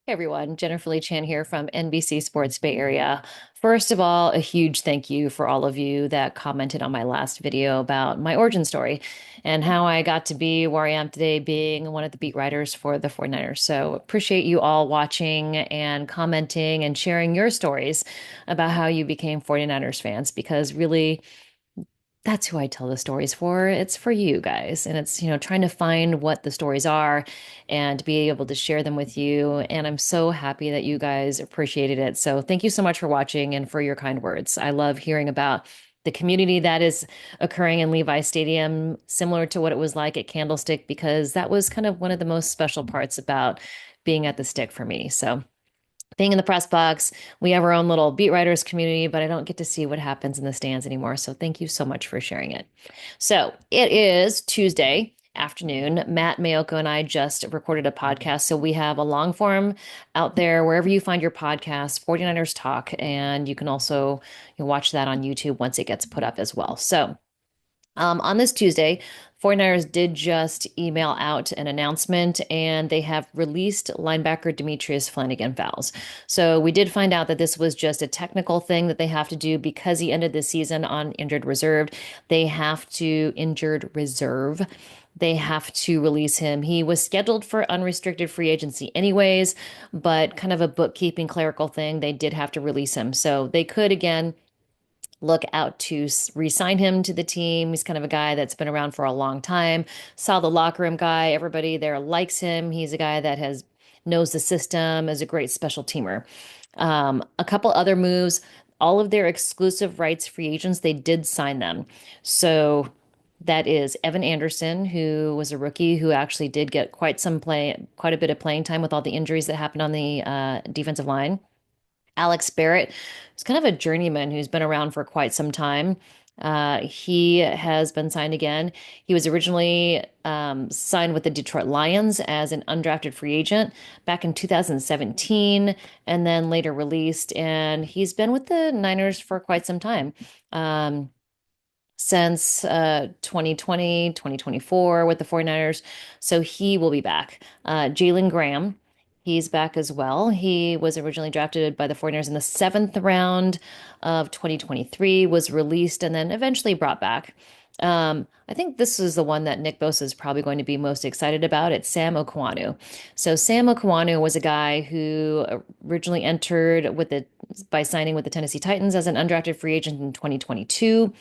Hey everyone, Jennifer Lee Chan here from NBC Sports Bay Area. First of all, a huge thank you for all of you that commented on my last video about my origin story and how I got to be where I am today, being one of the beat writers for the 49ers. So appreciate you all watching and commenting and sharing your stories about how you became 49ers fans, because really that's who I tell the stories for. It's for you guys. And it's, trying to find what the stories are and be able to share them with you. And I'm so happy that you guys appreciated it. So thank you so much for watching and for your kind words. I love hearing about the community that is occurring in Levi Stadium, similar to what it was like at Candlestick, because that was kind of one of the most special parts about being at the Stick for me. So being in the press box. We have our own little beat writers community, but I don't get to see what happens in the stands anymore. So thank you so much for sharing it. So it is Tuesday afternoon. Matt Maiocco and I just recorded a podcast. So we have a long form out there wherever you find your podcast, 49ers Talk. And you can also watch that on YouTube once it gets put up as well. So on this Tuesday, 49ers did just email out an announcement, and they have released linebacker Demetrius Flannigan-Fowles. So we did find out that this was just a technical thing that they have to do because he ended the season on injured reserve. They have to injured reserve. They have to release him. He was scheduled for unrestricted free agency anyways, but kind of a bookkeeping clerical thing. They did have to release him. So they could again look out to re-sign him to the team. He's kind of a guy that's been around for a long time. Saw the locker room guy. Everybody there likes him. He's a guy that has knows the system, is a great special teamer. A couple other moves. All of their exclusive rights free agents, they did sign them. So that is Evan Anderson, who was a rookie who actually did get quite a bit of playing time with all the injuries that happened on the defensive line. Alex Barrett is kind of a journeyman who's been around for quite some time. He has been signed again. He was originally signed with the Detroit Lions as an undrafted free agent back in 2017 and then later released. And he's been with the Niners for quite some time. Since 2020, 2024 with the 49ers. So he will be back. Jalen Graham, he's back as well. He was originally drafted by the 49ers in the seventh round of 2023, was released, and then eventually brought back. I think this is the one that Nick Bosa is probably going to be most excited about. It's Sam Okwanu. So Sam Okwanu was a guy who originally entered by signing with the Tennessee Titans as an undrafted free agent in 2022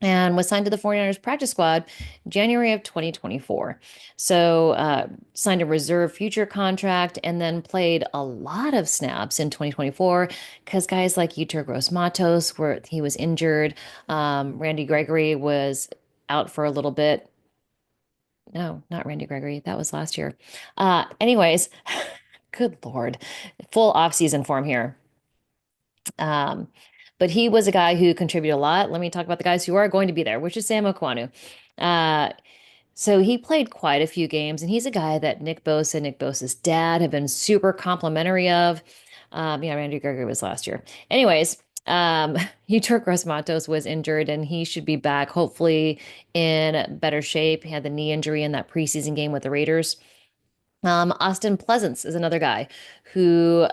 and was signed to the 49ers practice squad January of 2024. So signed a reserve future contract and then played a lot of snaps in 2024 because guys like Yetur Gross-Matos, where he was injured. Randy Gregory was out for a little bit. No, not Randy Gregory. That was last year. Anyways, good Lord. Full off-season form here. Um, but he was a guy who contributed a lot. Let me talk about the guys who are going to be there, which is Sam Okwanu. Uh, so he played quite a few games, and he's a guy that Nick Bosa and Nick Bosa's dad have been super complimentary of. Yeah, Randy Gregory was last year. Anyways, Yetur Gross-Matos was injured, and he should be back hopefully in better shape. He had the knee injury in that preseason game with the Raiders. Austin Pleasance is another guy who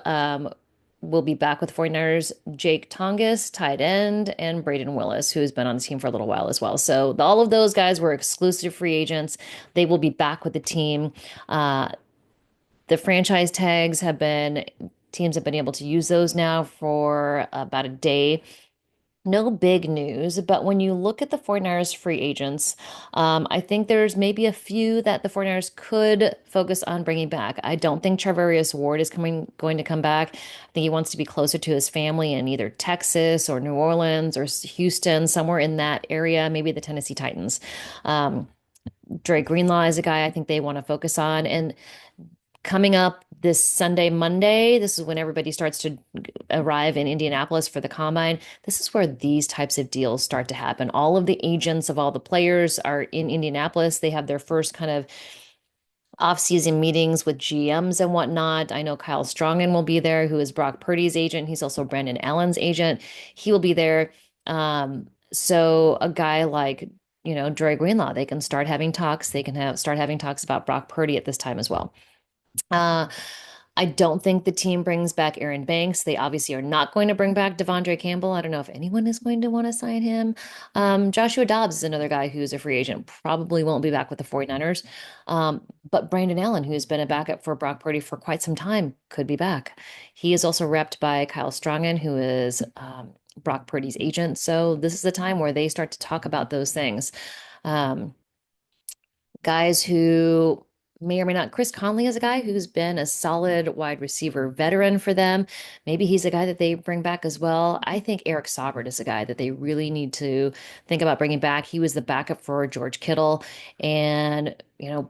will be back with 49ers. Jake Tongas, tight end, and Braden Willis, who has been on the team for a little while as well. So all of those guys were exclusive free agents. They will be back with the team. The franchise tags teams have been able to use those now for about a day. No big news, but when you look at the 49ers free agents, I think there's maybe a few that the 49ers could focus on bringing back. I don't think Charvarius Ward is going to come back. I think he wants to be closer to his family in either Texas or New Orleans or Houston, somewhere in that area, maybe the Tennessee Titans. Dre Greenlaw is a guy I think they want to focus on. And coming up this Sunday, Monday, this is when everybody starts to arrive in Indianapolis for the combine. This is where these types of deals start to happen. All of the agents of all the players are in Indianapolis. They have their first kind of off-season meetings with GMs and whatnot. I know Kyle Strongen will be there, who is Brock Purdy's agent. He's also Brandon Allen's agent. He will be there. So a guy like, Dre Greenlaw, they can start having talks. They can start having talks about Brock Purdy at this time as well. Uh, I don't think the team brings back Aaron Banks. They obviously are not going to bring back Devondre Campbell. I don't know if anyone is going to want to sign him. Joshua Dobbs is another guy who's a free agent, probably won't be back with the 49ers. But Brandon Allen, who's been a backup for Brock Purdy for quite some time, could be back. He is also repped by Kyle Strongen, who is Brock Purdy's agent. So this is the time where they start to talk about those things. Um, Guys who may or may not. Chris Conley is a guy who's been a solid wide receiver veteran for them. Maybe he's a guy that they bring back as well. I think Eric Saubert is a guy that they really need to think about bringing back. He was the backup for George Kittle and,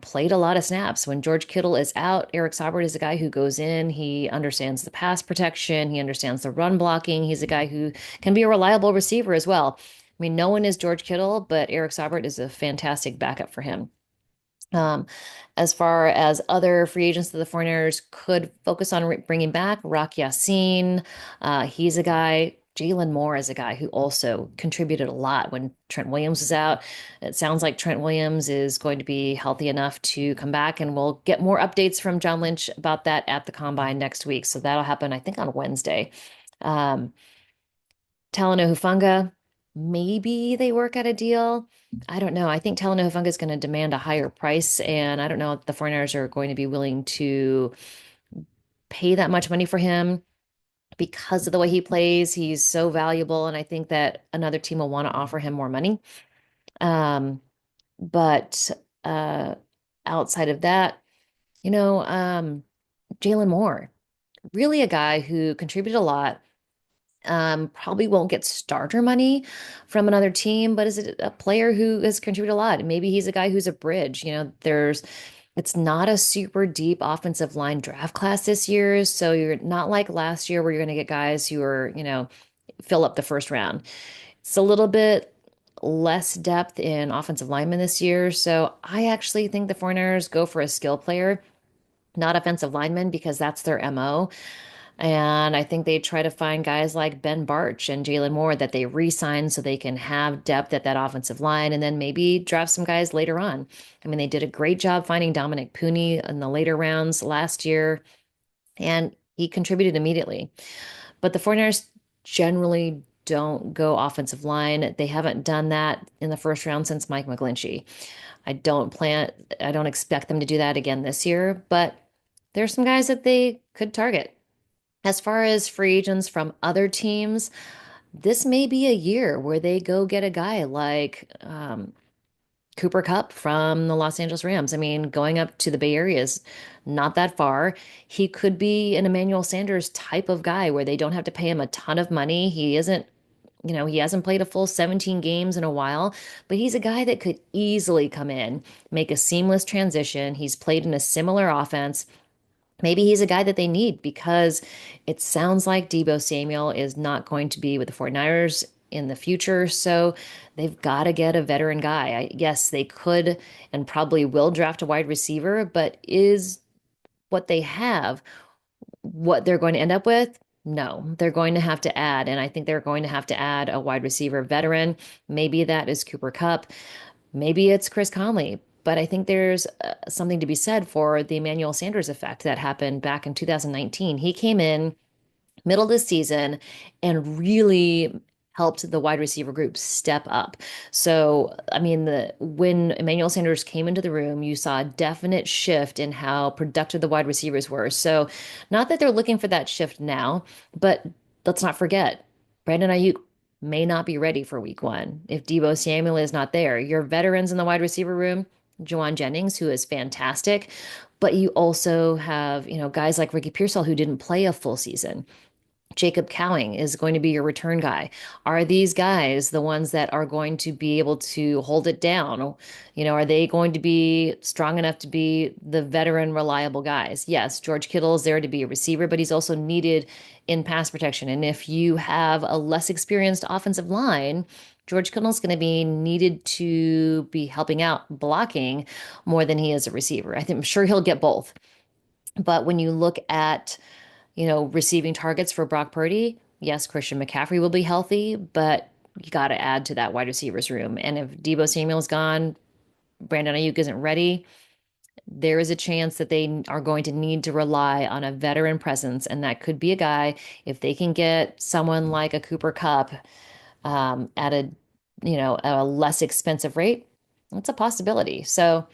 played a lot of snaps. When George Kittle is out, Eric Saubert is a guy who goes in. He understands the pass protection. He understands the run blocking. He's a guy who can be a reliable receiver as well. I mean, no one is George Kittle, but Eric Saubert is a fantastic backup for him. Um, as far as other free agents that the 49ers could focus on bringing back, Rock Yassin, he's a guy. Jalen Moore is a guy who also contributed a lot when Trent Williams was out. It sounds like Trent Williams is going to be healthy enough to come back, and we'll get more updates from John Lynch about that at the combine next week. So that'll happen, I think, on Wednesday. Um, Talanoa Hufanga, maybe they work out a deal. I don't know. I think Talanoa Hufanga is going to demand a higher price, and I don't know if the 49ers are going to be willing to pay that much money for him because of the way he plays. He's so valuable, and I think that another team will want to offer him more money. But uh, outside of that, Jalen Moore, really a guy who contributed a lot. Probably won't get starter money from another team, but is it a player who has contributed a lot? Maybe he's a guy who's a bridge. It's not a super deep offensive line draft class this year. So you're not like last year where you're going to get guys who are, fill up the first round. It's a little bit less depth in offensive linemen this year. So I actually think the 49ers go for a skill player, not offensive linemen, because that's their MO. And I think they try to find guys like Ben Barch and Jalen Moore that they re-sign so they can have depth at that offensive line and then maybe draft some guys later on. I mean, they did a great job finding Dominic Pooney in the later rounds last year, and he contributed immediately. But the 49ers generally don't go offensive line. They haven't done that in the first round since Mike McGlinchey. I don't expect them to do that again this year, but there's some guys that they could target. As far as free agents from other teams, this may be a year where they go get a guy like Cooper Kupp from the Los Angeles Rams. I mean, going up to the Bay Area is not that far. He could be an Emmanuel Sanders type of guy where they don't have to pay him a ton of money. He hasn't played a full 17 games in a while, but he's a guy that could easily come in, make a seamless transition. He's played in a similar offense. Maybe he's a guy that they need because it sounds like Deebo Samuel is not going to be with the 49ers in the future. So they've got to get a veteran guy. Yes, they could and probably will draft a wide receiver, but is what they have what they're going to end up with? No, they're going to have to add. And I think they're going to have to add a wide receiver veteran. Maybe that is Cooper Kupp. Maybe it's Chris Conley, but I think there's something to be said for the Emmanuel Sanders effect that happened back in 2019. He came in middle of the season and really helped the wide receiver group step up. So, I mean, when Emmanuel Sanders came into the room, you saw a definite shift in how productive the wide receivers were. So, not that they're looking for that shift now, but let's not forget, Brandon Ayuk may not be ready for week one if Deebo Samuel is not there. Your veterans in the wide receiver room, Juwan Jennings, who is fantastic, but you also have, guys like Ricky Pearsall who didn't play a full season. Jacob Cowing is going to be your return guy. Are these guys the ones that are going to be able to hold it down? Are they going to be strong enough to be the veteran, reliable guys? Yes, George Kittle is there to be a receiver, but he's also needed in pass protection. And if you have a less experienced offensive line, George Kittle's going to be needed to be helping out blocking more than he is a receiver. I'm sure he'll get both. But when you look at receiving targets for Brock Purdy, yes, Christian McCaffrey will be healthy, but you got to add to that wide receivers room. And if Deebo Samuel's gone, Brandon Ayuk isn't ready, there is a chance that they are going to need to rely on a veteran presence. And that could be a guy, if they can get someone like a Cooper Kupp at a less expensive rate, it's a possibility. So,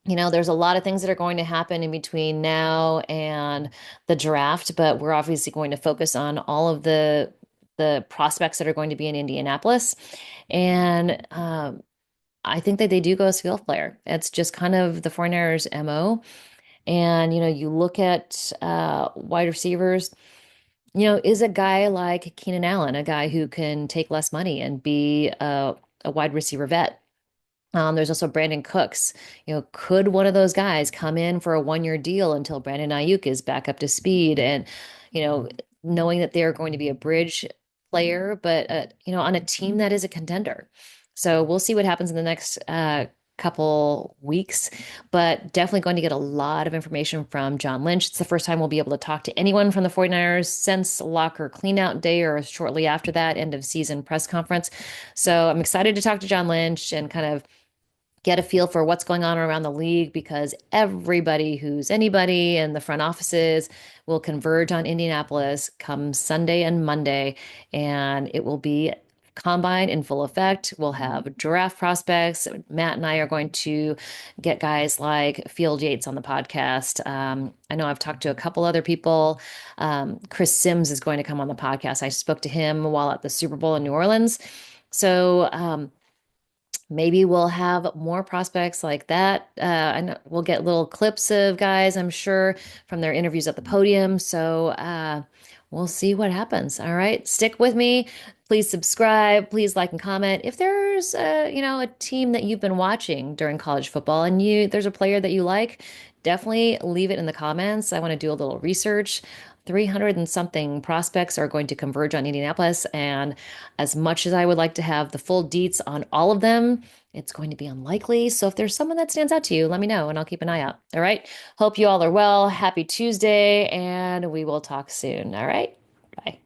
there's a lot of things that are going to happen in between now and the draft, but we're obviously going to focus on all of the prospects that are going to be in Indianapolis. And I think that they do go as field player. It's just kind of the 49ers MO. And, you look at wide receivers, is a guy like Keenan Allen, a guy who can take less money and be a wide receiver vet. There's also Brandon Cooks. Could one of those guys come in for a 1-year deal until Brandon Ayuk is back up to speed? And, you know, knowing that they're going to be a bridge player, but, on a team that is a contender. So we'll see what happens in the next couple weeks, but definitely going to get a lot of information from John Lynch. It's the first time we'll be able to talk to anyone from the 49ers since locker cleanout day or shortly after that end of season press conference. So I'm excited to talk to John Lynch and kind of get a feel for what's going on around the league because everybody who's anybody in the front offices will converge on Indianapolis come Sunday and Monday, and it will be combine in full effect. We'll have draft prospects. Matt and I are going to get guys like Field Yates on the podcast. I know I've talked to a couple other people. Chris Sims is going to come on the podcast. I spoke to him while at the Super Bowl in New Orleans. So, maybe we'll have more prospects like that. I know we'll get little clips of guys, I'm sure, from their interviews at the podium. So we'll see what happens. All right, stick with me. Please subscribe. Please like and comment. If there's a team that you've been watching during college football and there's a player that you like, definitely leave it in the comments. I want to do a little research. 300 and something prospects are going to converge on Indianapolis. And as much as I would like to have the full deets on all of them, it's going to be unlikely. So if there's someone that stands out to you, let me know and I'll keep an eye out. All right. Hope you all are well. Happy Tuesday, and we will talk soon. All right. Bye.